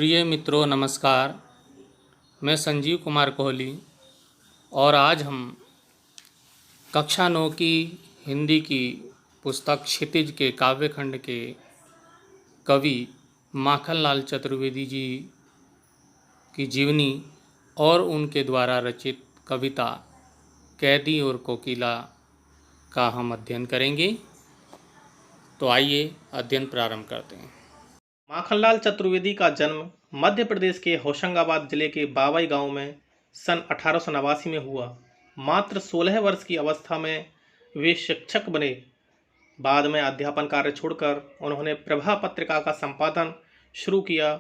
प्रिय मित्रों नमस्कार। मैं संजीव कुमार कोहली और आज हम कक्षा 9 की हिंदी की पुस्तक क्षितिज के काव्यखंड के कवि माखनलाल चतुर्वेदी जी की जीवनी और उनके द्वारा रचित कविता कैदी और कोकिला का हम अध्ययन करेंगे। तो आइए अध्ययन प्रारंभ करते हैं। माखनलाल चतुर्वेदी का जन्म मध्य प्रदेश के होशंगाबाद जिले के बावई गांव में सन 1889 में हुआ। मात्र 16 वर्ष की अवस्था में वे शिक्षक बने। बाद में अध्यापन कार्य छोड़कर उन्होंने प्रभा पत्रिका का संपादन शुरू किया।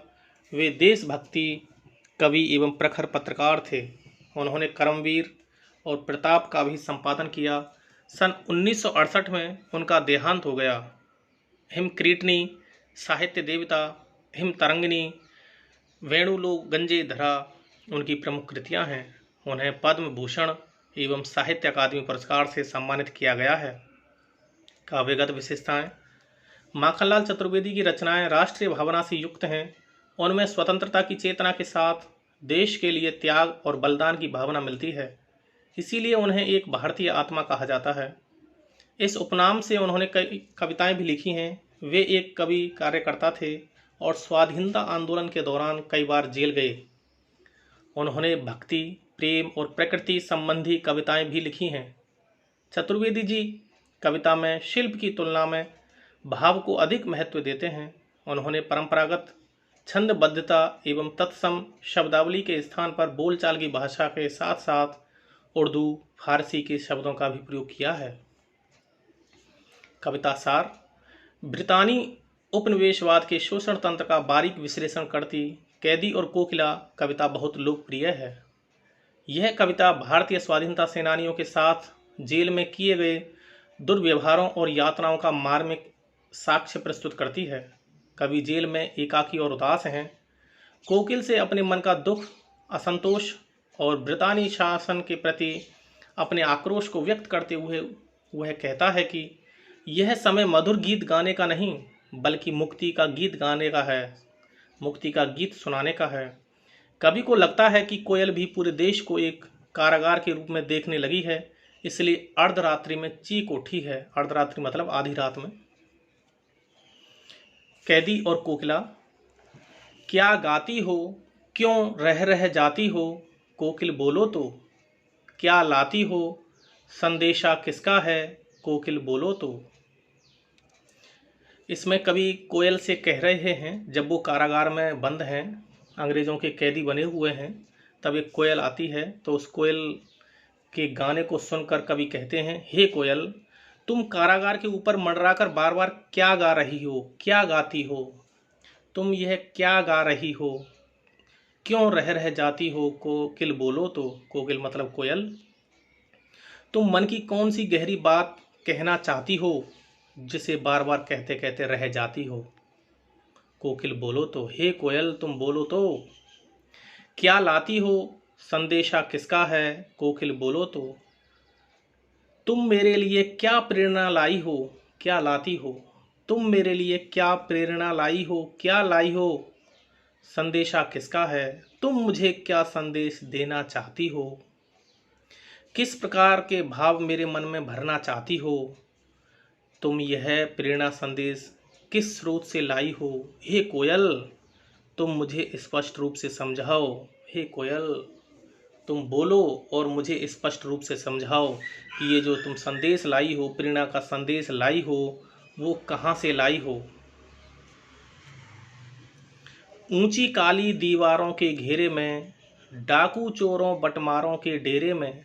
वे देशभक्ति कवि एवं प्रखर पत्रकार थे। उन्होंने कर्मवीर और प्रताप का भी संपादन किया। सन 1968 में उनका देहांत हो गया। हिमक्रीटनी, साहित्य देवता, हिम तरंगिनी, वेणुलो गंजे धरा उनकी प्रमुख कृतियां हैं। उन्हें पद्म भूषण एवं साहित्य अकादमी पुरस्कार से सम्मानित किया गया है। काव्यगत विशेषताएं। माखनलाल चतुर्वेदी की रचनाएं राष्ट्रीय भावना से युक्त हैं। उनमें स्वतंत्रता की चेतना के साथ देश के लिए त्याग और बलिदान की भावना मिलती है। इसीलिए उन्हें एक भारतीय आत्मा कहा जाता है। इस उपनाम से उन्होंने कई कविताएं भी लिखी हैं। वे एक कवि कार्यकर्ता थे और स्वाधीनता आंदोलन के दौरान कई बार जेल गए। उन्होंने भक्ति, प्रेम और प्रकृति संबंधी कविताएं भी लिखी हैं। चतुर्वेदी जी कविता में शिल्प की तुलना में भाव को अधिक महत्व देते हैं। उन्होंने परंपरागत छंदबद्धता एवं तत्सम शब्दावली के स्थान पर बोलचाल की भाषा के साथ साथ उर्दू, फारसी के शब्दों का भी प्रयोग किया है। कविता सार। ब्रितानी उपनिवेशवाद के शोषण तंत्र का बारीक विश्लेषण करती कैदी और कोकिला कविता बहुत लोकप्रिय है। यह कविता भारतीय स्वाधीनता सेनानियों के साथ जेल में किए गए दुर्व्यवहारों और यातनाओं का मार्मिक साक्ष्य प्रस्तुत करती है। कवि जेल में एकाकी और उदास हैं। कोकिल से अपने मन का दुख, असंतोष और ब्रितानी शासन के प्रति अपने आक्रोश को व्यक्त करते हुए वह कहता है कि यह समय मधुर गीत गाने का नहीं बल्कि मुक्ति का गीत गाने का है, मुक्ति का गीत सुनाने का है। कवि को लगता है कि कोयल भी पूरे देश को एक कारागार के रूप में देखने लगी है, इसलिए अर्धरात्रि में चीख उठी है। अर्धरात्रि मतलब आधी रात में। कैदी और कोकिला। क्या गाती हो, क्यों रह रह जाती हो, कोकिल बोलो तो। क्या लाती हो, संदेशा किसका है, कोकिल बोलो तो। इसमें कवि कोयल से कह रहे हैं, जब वो कारागार में बंद हैं, अंग्रेज़ों के कैदी बने हुए हैं, तब एक कोयल आती है। तो उस कोयल के गाने को सुनकर कवि कहते हैं, हे कोयल, तुम कारागार के ऊपर मंडराकर बार बार क्या गा रही हो, क्या गाती हो, तुम यह क्या गा रही हो, क्यों रह रह जाती हो, कोकिल बोलो तो। कोकिल मतलब कोयल। तुम मन की कौन सी गहरी बात कहना चाहती हो जिसे बार बार कहते कहते रह जाती हो, कोकिल बोलो तो। हे कोयल तुम बोलो तो। क्या लाती हो, संदेशा किसका है, कोकिल बोलो तो। तुम मेरे लिए क्या प्रेरणा लाई हो, क्या लाती हो, तुम मेरे लिए क्या प्रेरणा लाई हो, क्या लाई हो, संदेशा किसका है, तुम मुझे क्या संदेश देना चाहती हो, किस प्रकार के भाव मेरे मन में भरना चाहती हो, तुम यह प्रेरणा संदेश किस स्रोत से लाई हो। हे कोयल तुम मुझे स्पष्ट रूप से समझाओ, हे कोयल तुम बोलो और मुझे स्पष्ट रूप से समझाओ कि ये जो तुम संदेश लाई हो, प्रेरणा का संदेश लाई हो, वो कहाँ से लाई हो। ऊंची काली दीवारों के घेरे में, डाकू चोरों बटमारों के डेरे में,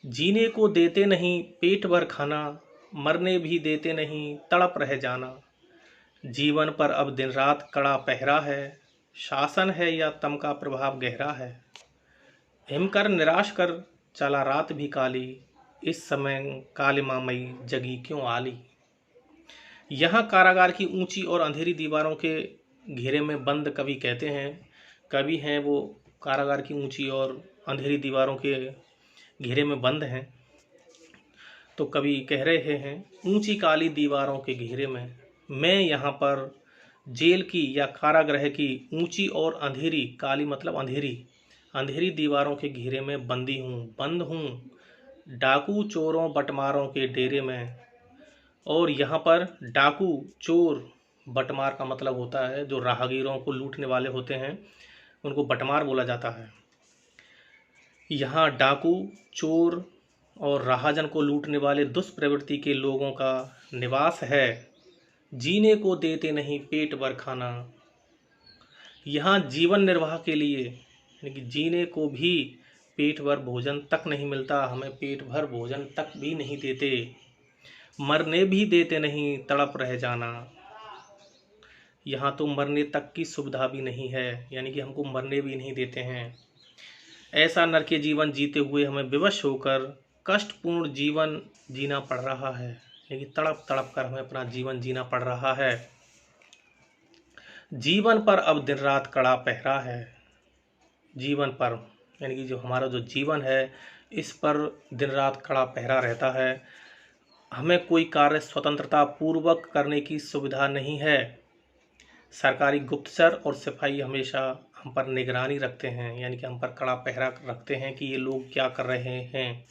जीने को देते नहीं पेट भर खाना, मरने भी देते नहीं तड़प रह जाना। जीवन पर अब दिन रात कड़ा पहरा है, शासन है या तम का प्रभाव गहरा है। हिमकर निराश कर चला रात भी काली, इस समय कालिमा मई जगी क्यों आली। यहाँ कारागार की ऊंची और अंधेरी दीवारों के घेरे में बंद कवि कहते हैं। कवि हैं वो कारागार की ऊंची और अंधेरी दीवारों के घेरे में बंद हैं। तो कवि कह रहे हैं, ऊंची काली दीवारों के घेरे में मैं यहाँ पर जेल की या कारागृह की ऊंची और अंधेरी, काली मतलब अंधेरी, अंधेरी दीवारों के घेरे में बंदी हूँ, बंद हूँ डाकू चोरों बटमारों के डेरे में। और यहाँ पर डाकू चोर, बटमार का मतलब होता है जो राहगीरों को लूटने वाले होते हैं, उनको बटमार बोला जाता है। यहाँ डाकू चोर और राहजन को लूटने वाले दुष्प्रवृत्ति के लोगों का निवास है। जीने को देते नहीं पेट भर खाना। यहाँ जीवन निर्वाह के लिए, यानी कि जीने को भी पेट भर भोजन तक नहीं मिलता, हमें पेट भर भोजन तक भी नहीं देते। मरने भी देते नहीं, तड़प रह जाना। यहाँ तो मरने तक की सुविधा भी नहीं है, यानी कि हमको मरने भी नहीं देते हैं। ऐसा नरकीय जीवन जीते हुए हमें विवश होकर कष्टपूर्ण जीवन जीना पड़ रहा है, लेकिन तड़प तड़प कर हमें अपना जीवन जीना पड़ रहा है। जीवन पर अब दिन रात कड़ा पहरा है। जीवन पर यानी कि जो हमारा जो जीवन है, इस पर दिन रात कड़ा पहरा रहता है। हमें कोई कार्य स्वतंत्रता पूर्वक करने की सुविधा नहीं है। सरकारी गुप्तचर और सिपाही हमेशा हम पर निगरानी रखते हैं, यानी कि हम पर कड़ा पहरा रखते हैं कि ये लोग क्या कर रहे हैं।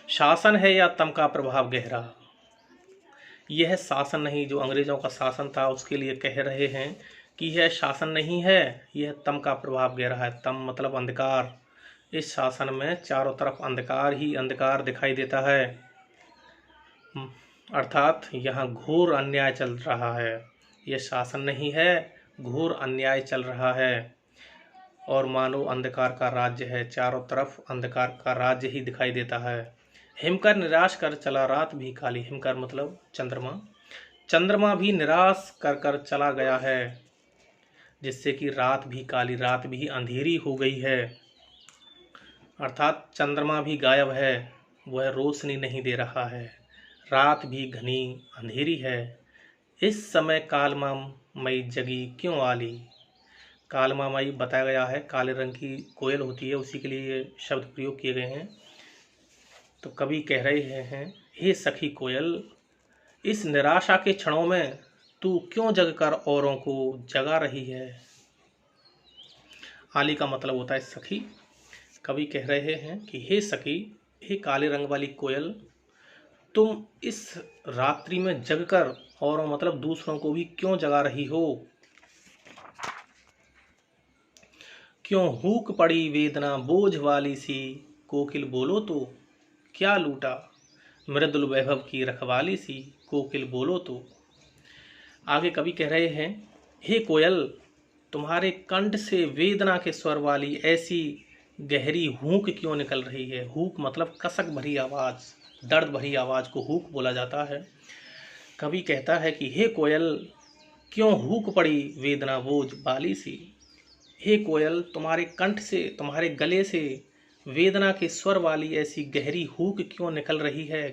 शासन है या तम का प्रभाव गहरा। यह शासन नहीं, जो अंग्रेजों का शासन था उसके लिए कह रहे हैं कि यह शासन नहीं है, यह तम का प्रभाव गहरा है। तम मतलब अंधकार। इस शासन में चारों तरफ अंधकार ही अंधकार दिखाई देता है, अर्थात यहाँ घोर अन्याय चल रहा है। यह शासन नहीं है, घोर अन्याय चल रहा है और मानो अंधकार का राज्य है। चारों तरफ अंधकार का राज्य ही दिखाई देता है। हिमकर निराश कर चला रात भी काली। हिमकर मतलब चंद्रमा। चंद्रमा भी निराश कर कर चला गया है, जिससे कि रात भी काली, रात भी अंधेरी हो गई है। अर्थात चंद्रमा भी गायब है, वह रोशनी नहीं दे रहा है। रात भी घनी अंधेरी है। इस समय कालमा मई जगी क्यों आली। कालमा मई बताया गया है, काले रंग की कोयल होती है, उसी के लिए ये शब्द प्रयोग किए गए हैं। तो कवि कह रहे हैं, हे सखी कोयल, इस निराशा के क्षणों में तू क्यों जगकर औरों को जगा रही है। आली का मतलब होता है सखी। कवि कह रहे हैं कि हे सखी, हे काले रंग वाली कोयल, तुम इस रात्रि में जगकर औरों मतलब दूसरों को भी क्यों जगा रही हो। क्यों हुक पड़ी वेदना बोझ वाली सी, कोकिल बोलो तो क्या लूटा। मृदुल वैभव की रखवाली सी, कोकिल बोलो तो। आगे कवि कह रहे हैं, हे कोयल, तुम्हारे कंठ से वेदना के स्वर वाली ऐसी गहरी हूक क्यों निकल रही है। हूक मतलब कसक भरी आवाज़, दर्द भरी आवाज़ को हूक बोला जाता है। कवि कहता है कि हे कोयल, क्यों हूक पड़ी वेदना बोझ वाली सी। हे कोयल, तुम्हारे कंठ से, तुम्हारे गले से वेदना के स्वर वाली ऐसी गहरी हूक क्यों निकल रही है।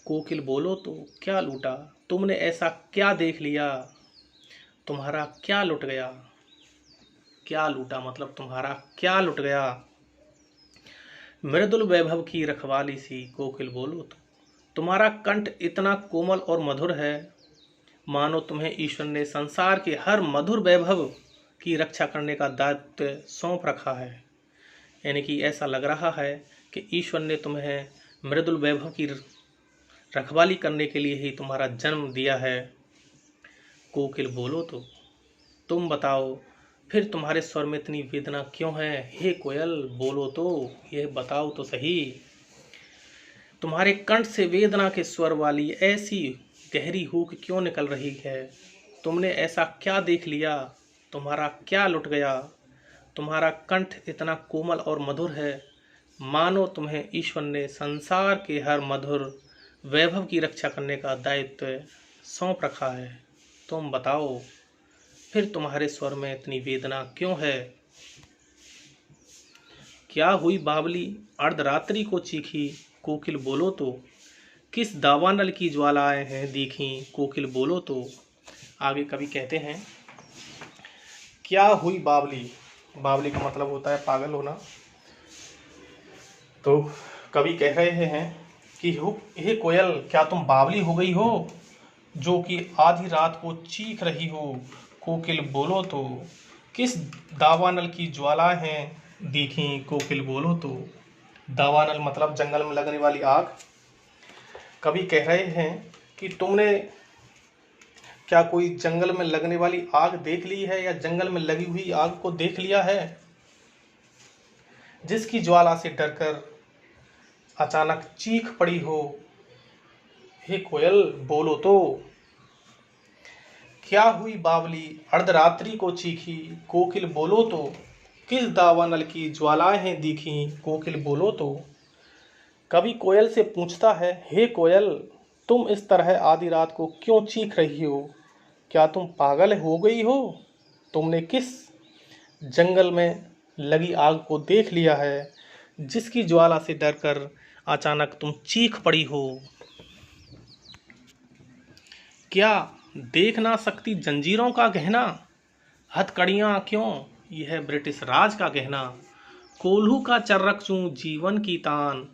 कोकिल बोलो तो क्या लूटा। तुमने ऐसा क्या देख लिया, तुम्हारा क्या लुट गया। क्या लूटा मतलब तुम्हारा क्या लुट गया। मृदुल वैभव की रखवाली सी, कोकिल बोलो तो। तुम्हारा कंठ इतना कोमल और मधुर है, मानो तुम्हें ईश्वर ने संसार के हर मधुर वैभव की रक्षा करने का दायित्व सौंप रखा है। यानी कि ऐसा लग रहा है कि ईश्वर ने तुम्हें मृदुल वैभव की रखवाली करने के लिए ही तुम्हारा जन्म दिया है। कोकिल बोलो तो, तुम बताओ फिर तुम्हारे स्वर में इतनी वेदना क्यों है। हे कोयल बोलो तो, यह बताओ तो सही। तुम्हारे कंठ से वेदना के स्वर वाली ऐसी गहरी हूक क्यों निकल रही है। तुमने ऐसा क्या देख लिया, तुम्हारा क्या लुट गया। तुम्हारा कंठ इतना कोमल और मधुर है, मानो तुम्हें ईश्वर ने संसार के हर मधुर वैभव की रक्षा करने का दायित्व सौंप रखा है। तुम बताओ फिर तुम्हारे स्वर में इतनी वेदना क्यों है। क्या हुई बावली अर्धरात्रि को चीखी, कोकिल बोलो तो। किस दावानल की ज्वालाएं हैं दीखी, कोकिल बोलो तो। आगे कवि कहते हैं, क्या हुई बावली। बावली का मतलब होता है पागल होना। तो कवि कह रहे हैं कि हे कोयल, क्या तुम बावली हो गई हो। जो कि आधी रात को चीख रही हो, कोकिल बोलो तो। किस दावानल की ज्वाला हैं दिखीं, कोकिल बोलो तो। दावानल मतलब जंगल में लगने वाली आग। कवि कह रहे हैं कि तुमने क्या कोई जंगल में लगने वाली आग देख ली है, या जंगल में लगी हुई आग को देख लिया है, जिसकी ज्वाला से डरकर अचानक चीख पड़ी हो, हे कोयल बोलो तो। क्या हुई बावली अर्धरात्रि को चीखी, कोकिल बोलो तो। किस दावानल की ज्वालाएं हैं दिखी, कोकिल बोलो तो। कवि कोयल से पूछता है, हे कोयल, तुम इस तरह आधी रात को क्यों चीख रही हो? क्या तुम पागल हो गई हो? तुमने किस जंगल में लगी आग को देख लिया है, जिसकी ज्वाला से डरकर अचानक तुम चीख पड़ी हो? क्या देख ना सकती जंजीरों का गहना? हथकड़ियाँ क्यों, यह ब्रिटिश राज का गहना। कोल्हू का चर्रक चूं जीवन की तान,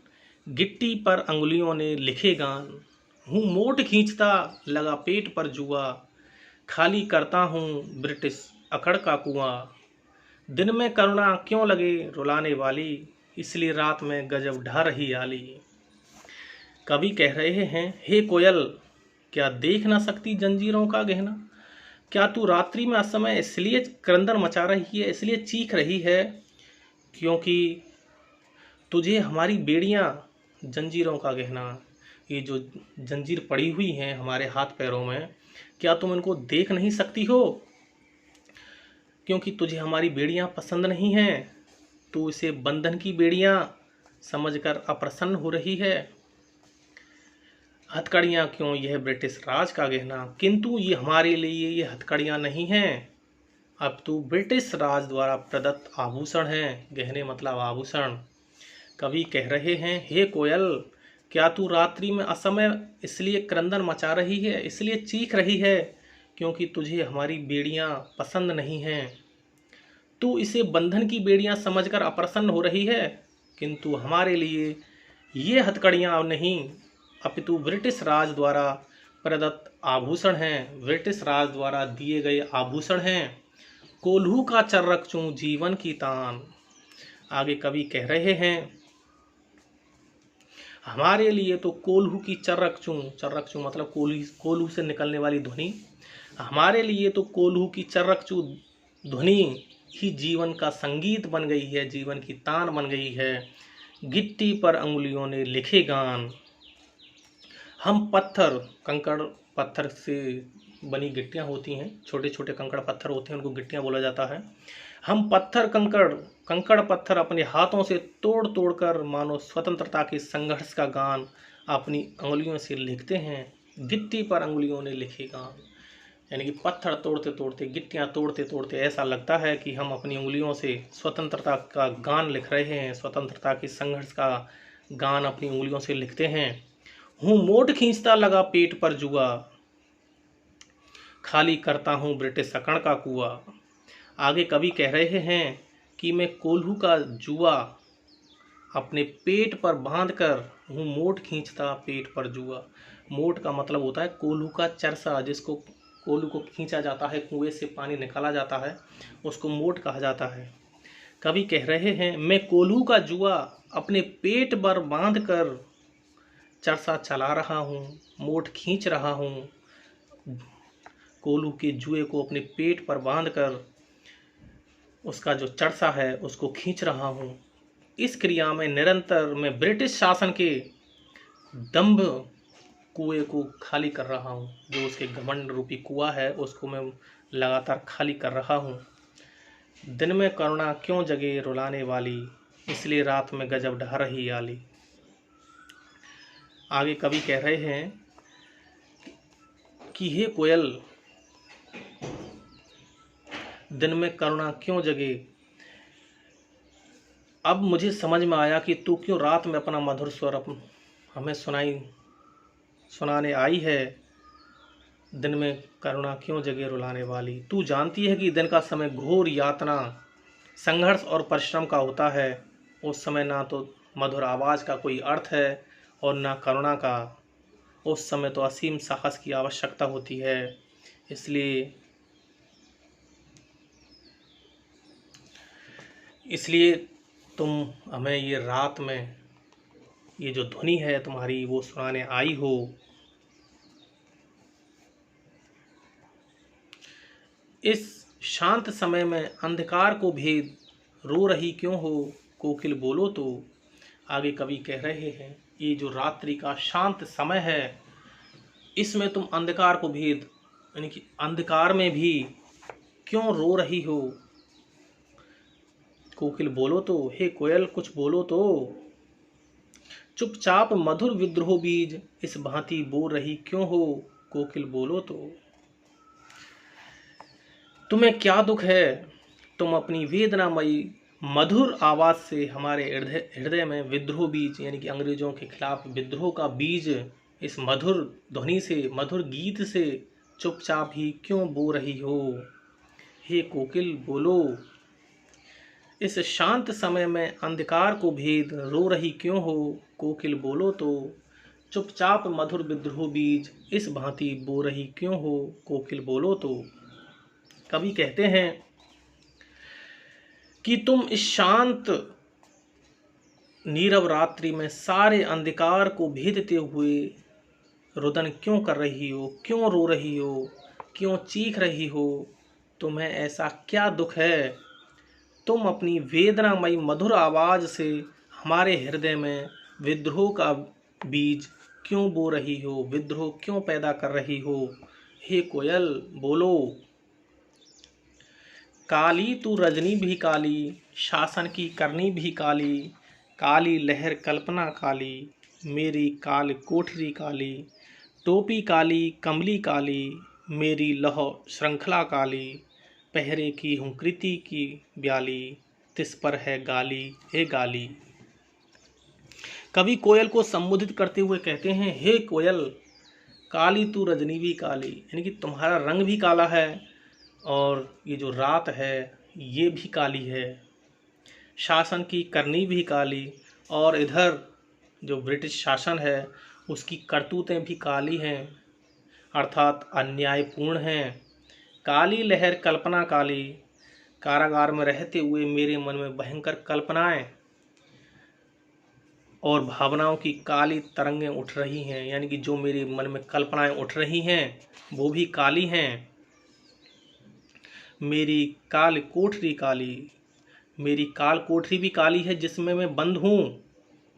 गिट्टी पर अंगुलियों ने लिखे गान। हूँ मोट खींचता लगा पेट पर जुआ, खाली करता हूँ ब्रिटिश अकड़ का कुआं। दिन में करुणा क्यों लगे रुलाने वाली, इसलिए रात में गजब ढा रही आली। कवि कह रहे हैं, हे कोयल, क्या देख ना सकती जंजीरों का गहना? क्या तू रात्रि में असमय इसलिए क्रंदन मचा रही है, इसलिए चीख रही है, क्योंकि तुझे हमारी बेड़ियां, जंजीरों का गहना, ये जो जंजीर पड़ी हुई हैं हमारे हाथ पैरों में, क्या तुम इनको देख नहीं सकती हो? क्योंकि तुझे हमारी बेड़ियां पसंद नहीं हैं, तू इसे बंधन की बेड़ियां समझकर अप्रसन्न हो रही है। हथकड़ियाँ क्यों, यह ब्रिटिश राज का गहना, किंतु ये हमारे लिए ये हथकड़ियाँ नहीं हैं, अब तो ब्रिटिश राज द्वारा प्रदत्त आभूषण हैं। गहने मतलब आभूषण। कवि कह रहे हैं, हे कोयल, क्या तू रात्रि में असमय इसलिए क्रंदन मचा रही है, इसलिए चीख रही है, क्योंकि तुझे हमारी बेड़ियां पसंद नहीं हैं। तू इसे बंधन की बेड़ियां समझकर अप्रसन्न हो रही है, किंतु हमारे लिए ये हथकड़ियां नहीं, अपितु ब्रिटिश राज द्वारा प्रदत्त आभूषण हैं, ब्रिटिश राज द्वारा दिए गए आभूषण हैं। कोल्हू का चर्रक चूं जीवन की तान। आगे कवि कह रहे हैं, हमारे लिए तो कोल्हू की चर्रक चूं मतलब कोल्हू से निकलने वाली ध्वनि, हमारे लिए तो कोल्हू की चर्रक चूं ध्वनि ही जीवन का संगीत बन गई है, जीवन की तान बन गई है। गिट्टी पर अंगुलियों ने लिखे गान। हम पत्थर, कंकड़ पत्थर से बनी गिट्टियां होती हैं, छोटे छोटे कंकड़ पत्थर होते हैं, उनको गिट्टियां बोला जाता है। हम पत्थर कंकड़ पत्थर अपने हाथों से तोड़ तोड़ कर मानो स्वतंत्रता के संघर्ष का गान अपनी अंगुलियों से लिखते हैं। गिट्टी पर अंगुलियों ने लिखे गान, यानी कि पत्थर तोड़ते तोड़ते, गिट्टियां तोड़ते तोड़ते ऐसा लगता है कि हम अपनी उंगलियों से स्वतंत्रता का गान लिख रहे हैं, स्वतंत्रता के संघर्ष का गान अपनी उंगलियों से लिखते हैं। हूँ मोट खींचता लगा पेट पर जुआ, खाली करता हूँ ब्रिटिश अकड़ का कुआं। आगे कवि कह रहे हैं कि मैं कोल्हू का जुआ अपने पेट पर बांध कर हूँ मोट खींचता पेट पर जुआ। मोट का मतलब होता है कोल्हू का चरसा, जिसको कोल्हू को खींचा जाता है, कुएं से पानी निकाला जाता है, उसको मोट कहा जाता है। कवि कह रहे हैं, मैं कोल्हू का जुआ अपने पेट पर बांध कर चरसा चला रहा हूँ, मोट खींच रहा हूँ। कोल्हू के जुए को अपने पेट पर बांधकर उसका जो चरसा है उसको खींच रहा हूँ। इस क्रिया में निरंतर मैं ब्रिटिश शासन के दंभ कुएं को खाली कर रहा हूँ, जो उसके घमंड रूपी कुआं है उसको मैं लगातार खाली कर रहा हूँ। दिन में करुणा क्यों जगे रुलाने वाली, इसलिए रात में गजब ढा रही आली। आगे कवि कह रहे हैं कि हे कोयल, दिन में करुणा क्यों जगे, अब मुझे समझ में आया कि तू क्यों रात में अपना मधुर स्वर हमें सुनाने आई है। दिन में करुणा क्यों जगे रुलाने वाली। तू जानती है कि दिन का समय घोर यातना, संघर्ष और परिश्रम का होता है। उस समय ना तो मधुर आवाज़ का कोई अर्थ है और ना करुणा का। उस समय तो असीम साहस की आवश्यकता होती है। इसलिए तुम हमें ये रात में ये जो ध्वनि है तुम्हारी वो सुनाने आई हो। इस शांत समय में अंधकार को भेद रो रही क्यों हो, कोकिल बोलो तो। आगे कवि कह रहे हैं ये जो रात्रि का शांत समय है इसमें तुम अंधकार को भेद यानी कि अंधकार में भी क्यों रो रही हो, कोकिल बोलो तो। हे कोयल कुछ बोलो तो। चुपचाप मधुर विद्रोह बीज इस भांति बो रही क्यों हो, कोकिल बोलो तो। तुम्हें क्या दुख है, तुम अपनी वेदनामयी मधुर आवाज से हमारे हृदय में विद्रोह बीज यानी कि अंग्रेजों के खिलाफ विद्रोह का बीज इस मधुर ध्वनि से, मधुर गीत से चुपचाप ही क्यों बो रही हो, हे कोकिल बोलो। इस शांत समय में अंधकार को भेद रो रही क्यों हो, कोकिल बोलो तो। चुपचाप मधुर विद्रोह बीज इस भांति बो रही क्यों हो, कोकिल बोलो तो। कवि कहते हैं कि तुम इस शांत नीरव रात्रि में सारे अंधकार को भेदते हुए रुदन क्यों कर रही हो, क्यों रो रही हो, क्यों चीख रही हो, तुम्हें ऐसा क्या दुख है। तुम अपनी वेदनामयी मधुर आवाज से हमारे हृदय में विद्रोह का बीज क्यों बो रही हो, विद्रोह क्यों पैदा कर रही हो, हे कोयल बोलो। काली तू रजनी भी काली, शासन की करनी भी काली, काली लहर कल्पना काली, मेरी काल कोठरी काली, टोपी काली कमली काली, मेरी लौह श्रृंखला काली, पहरे की हूँ कृति की ब्याली, तिस पर है गाली हे गाली। कवि कोयल को संबोधित करते हुए कहते हैं, हे कोयल काली तू रजनी भी काली, यानी कि तुम्हारा रंग भी काला है और ये जो रात है ये भी काली है। शासन की करनी भी काली, और इधर जो ब्रिटिश शासन है उसकी करतूतें भी काली हैं, अर्थात अन्यायपूर्ण हैं। काली लहर कल्पना काली, कारागार में रहते हुए मेरे मन में भयंकर कल्पनाएं और भावनाओं की काली तरंगें उठ रही हैं, यानी कि जो मेरे मन में कल्पनाएं उठ रही हैं वो भी काली हैं। मेरी काल कोठरी काली, मेरी काल कोठरी भी काली है जिसमें मैं बंद हूँ,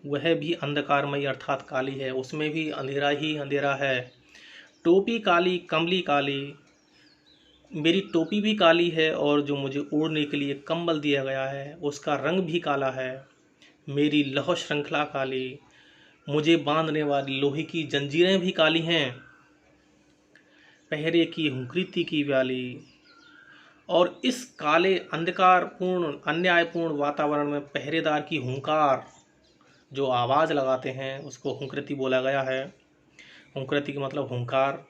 वह भी अंधकारमयी अर्थात काली है, उसमें भी अंधेरा ही अंधेरा है। टोपी काली कमली काली, मेरी टोपी भी काली है और जो मुझे ओढ़ने के लिए कंबल दिया गया है उसका रंग भी काला है। मेरी लौह श्रृंखला काली, मुझे बांधने वाली लोहे की जंजीरें भी काली हैं। पहरे की हुंकृति की व्याली, और इस काले अंधकारपूर्ण अन्यायपूर्ण वातावरण में पहरेदार की हुंकार जो आवाज़ लगाते हैं उसको हुंकृति बोला गया है। हुंकृति का मतलब हुंकार,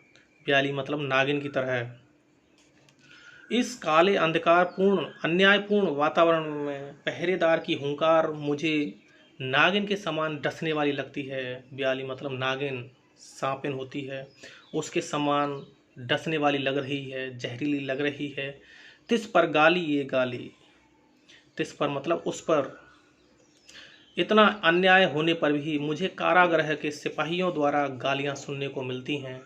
व्याली मतलब नागिन की तरह। इस काले अंधकारपूर्ण अन्यायपूर्ण वातावरण में पहरेदार की हुंकार मुझे नागिन के समान डसने वाली लगती है। व्याली मतलब नागिन, सांपिन होती है, उसके समान डसने वाली लग रही है, जहरीली लग रही है। तिस पर गाली ये गाली, तिस पर मतलब उस पर। इतना अन्याय होने पर भी मुझे कारागृह के सिपाहियों द्वारा गालियां सुनने को मिलती हैं।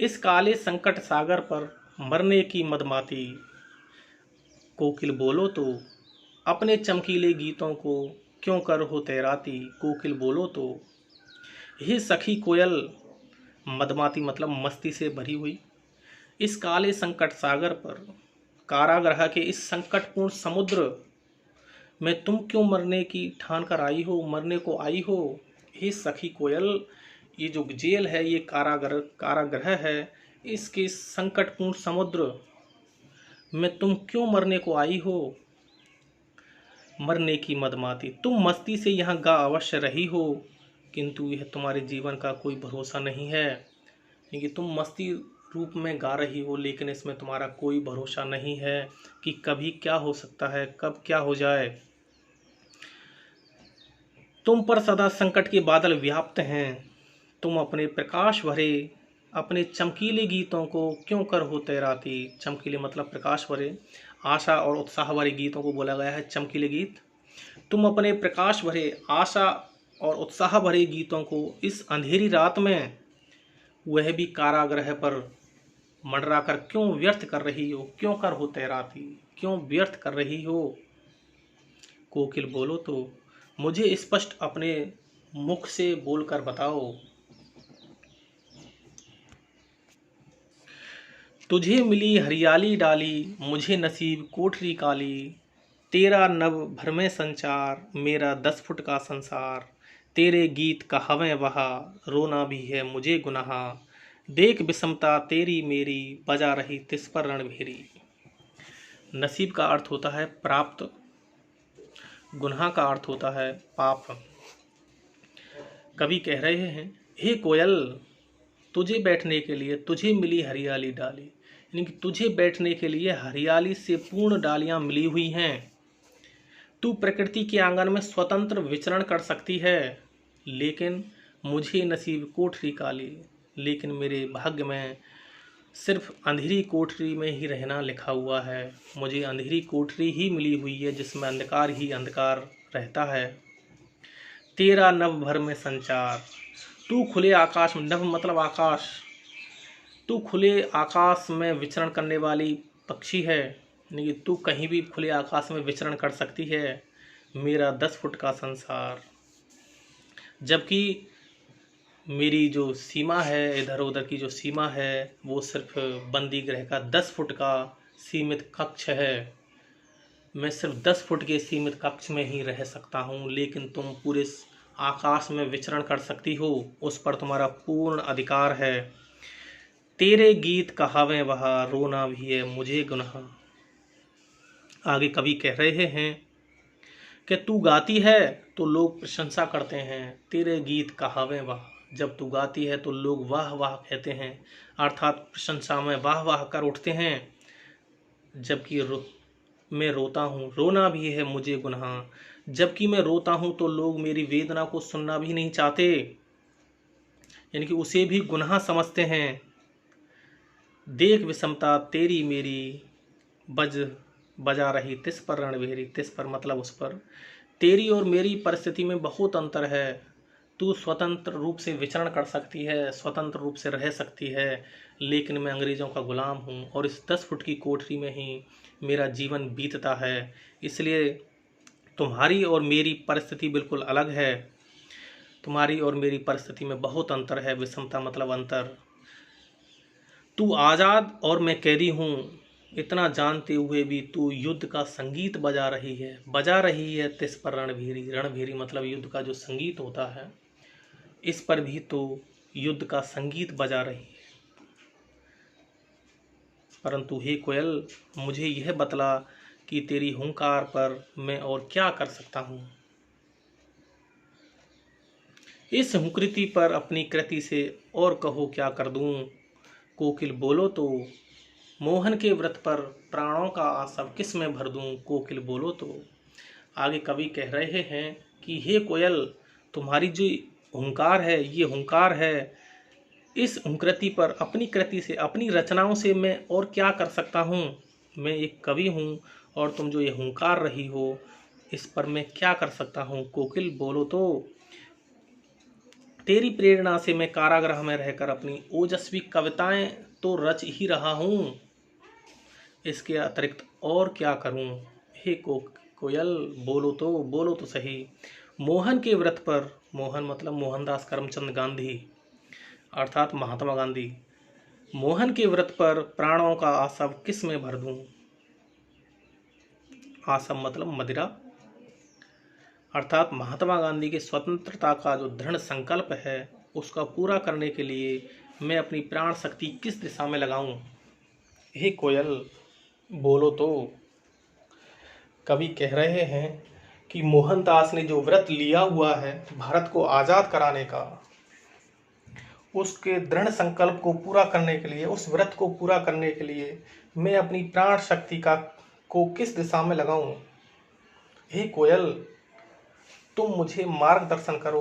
इस काले संकट सागर पर मरने की मदमाती, कोकिल बोलो तो। अपने चमकीले गीतों को क्यों कर हो तैराती, कोकिल बोलो तो। हे सखी कोयल, मदमाती मतलब मस्ती से भरी हुई, इस काले संकट सागर पर, कारागृह के इस संकटपूर्ण समुद्र में तुम क्यों मरने की ठान कर आई हो, मरने को आई हो। हे सखी कोयल, ये जो जेल है ये कारागृह है, इसके संकटपूर्ण समुद्र में तुम क्यों मरने को आई हो। मरने की मदमाती, तुम मस्ती से यहाँ गा अवश्य रही हो, किंतु यह तुम्हारे जीवन का कोई भरोसा नहीं है। क्योंकि तुम मस्ती रूप में गा रही हो लेकिन इसमें तुम्हारा कोई भरोसा नहीं है कि कभी क्या हो सकता है, कब क्या हो जाए। तुम पर सदा संकट के बादल व्याप्त हैं। तुम अपने प्रकाश भरे अपने चमकीले गीतों को क्यों कर हो तैराती। चमकीले मतलब प्रकाश भरे, आशा और उत्साह भरे गीतों को बोला गया है चमकीले गीत। तुम अपने प्रकाश भरे आशा और उत्साह भरे गीतों को इस अंधेरी रात में, वह भी कारागृह पर मंडरा कर क्यों व्यर्थ कर रही हो। क्यों कर हो तैराती, क्यों व्यर्थ कर रही हो। कोकिल बोलो तो मुझे स्पष्ट अपने मुख से बोलकर बताओ। तुझे मिली हरियाली डाली, मुझे नसीब कोठरी काली। तेरा नभ भर में संचार, मेरा 10 फुट का संसार। तेरे गीत का हवें बहा, रोना भी है मुझे गुनाह। देख विषमता तेरी मेरी, बजा रही तिस पर रणभेरी। नसीब का अर्थ होता है प्राप्त, गुनाह का अर्थ होता है पाप। कवि कह रहे हैं, हे कोयल, तुझे बैठने के लिए तुझे मिली हरियाली डाली, यानी कि तुझे बैठने के लिए हरियाली से पूर्ण डालियां मिली हुई हैं। तू प्रकृति के आंगन में स्वतंत्र विचरण कर सकती है, लेकिन मुझे नसीब कोठरी काली, लेकिन मेरे भाग्य में सिर्फ अंधेरी कोठरी में ही रहना लिखा हुआ है। मुझे अंधेरी कोठरी ही मिली हुई है जिसमें अंधकार ही अंधकार रहता है। तेरा नभ भर में संचार, तू खुले आकाश में, नभ मतलब आकाश, तू खुले आकाश में विचरण करने वाली पक्षी है, यानी कि तू कहीं भी खुले आकाश में विचरण कर सकती है। मेरा 10 फुट का संसार, जबकि मेरी जो सीमा है, इधर उधर की जो सीमा है, वो सिर्फ बंदी गृह का 10 फुट का सीमित कक्ष है। मैं सिर्फ 10 फुट के सीमित कक्ष में ही रह सकता हूँ, लेकिन तुम पूरे आकाश में विचरण कर सकती हो, उस पर तुम्हारा पूर्ण अधिकार है। तेरे गीत कहावे बहा, रोना भी है मुझे गुनाह। आगे कवि कह रहे हैं कि तू गाती है तो लोग प्रशंसा करते हैं। तेरे गीत कहावे बहा, जब तू गाती है तो लोग वाह वाह कहते हैं, अर्थात प्रशंसा में वाह वाह कर उठते हैं। जबकि मैं रोता हूँ, रोना भी है मुझे गुनाह। जबकि मैं रोता हूँ तो लोग मेरी वेदना को सुनना भी नहीं चाहते, यानी कि उसे भी गुनाह समझते हैं। देख विषमता तेरी मेरी, बजा रही तिस पर रणभेरी। तिस पर मतलब उस पर। तेरी और मेरी परिस्थिति में बहुत अंतर है। तू स्वतंत्र रूप से विचरण कर सकती है, स्वतंत्र रूप से रह सकती है, लेकिन मैं अंग्रेज़ों का गुलाम हूँ और इस 10 फुट की कोठरी में ही मेरा जीवन बीतता है। इसलिए तुम्हारी और मेरी परिस्थिति बिल्कुल अलग है। तुम्हारी और मेरी परिस्थिति में बहुत अंतर है। विषमता मतलब अंतर। तू आज़ाद और मैं कैदी हूँ, इतना जानते हुए भी तू युद्ध का संगीत बजा रही है तिस पर रणभेरी। रणभेरी मतलब युद्ध का जो संगीत होता है, इस पर भी तो युद्ध का संगीत बजा रही है। परंतु हे कोयल, मुझे यह बतला कि तेरी हुंकार पर मैं और क्या कर सकता हूँ। इस हुंकृति पर अपनी कृति से और कहो क्या कर दूँ। कोकिल बोलो तो मोहन के व्रत पर प्राणों का आसव किस में भर दूँ। कोकिल बोलो तो। आगे कवि कह रहे हैं कि हे कोयल, तुम्हारी जो हुंकार है, ये हुंकार है, इस हुंकृति पर अपनी कृति से, अपनी रचनाओं से मैं और क्या कर सकता हूँ। मैं एक कवि हूँ और तुम जो ये हुंकार रही हो, इस पर मैं क्या कर सकता हूँ। कोकिल बोलो तो तेरी प्रेरणा से मैं कारागृह में रहकर अपनी ओजस्वी कविताएं तो रच ही रहा हूँ, इसके अतिरिक्त और क्या करूँ। हे कोयल, बोलो तो सही। मोहन के व्रत पर, मोहन मतलब मोहनदास करमचंद गांधी अर्थात महात्मा गांधी, मोहन के व्रत पर प्राणों का आसव किस में भर दूं। आसव मतलब मदिरा, अर्थात महात्मा गांधी के स्वतंत्रता का जो दृढ़ संकल्प है, उसका पूरा करने के लिए मैं अपनी प्राण शक्ति किस दिशा में लगाऊं। हे कोयल, बोलो तो। कवि कह रहे हैं कि मोहनदास ने जो व्रत लिया हुआ है भारत को आज़ाद कराने का, उसके दृढ़ संकल्प को पूरा करने के लिए, उस व्रत को पूरा करने के लिए मैं अपनी प्राण शक्ति को किस दिशा में लगाऊं। हे कोयल, तुम मुझे मार्गदर्शन करो।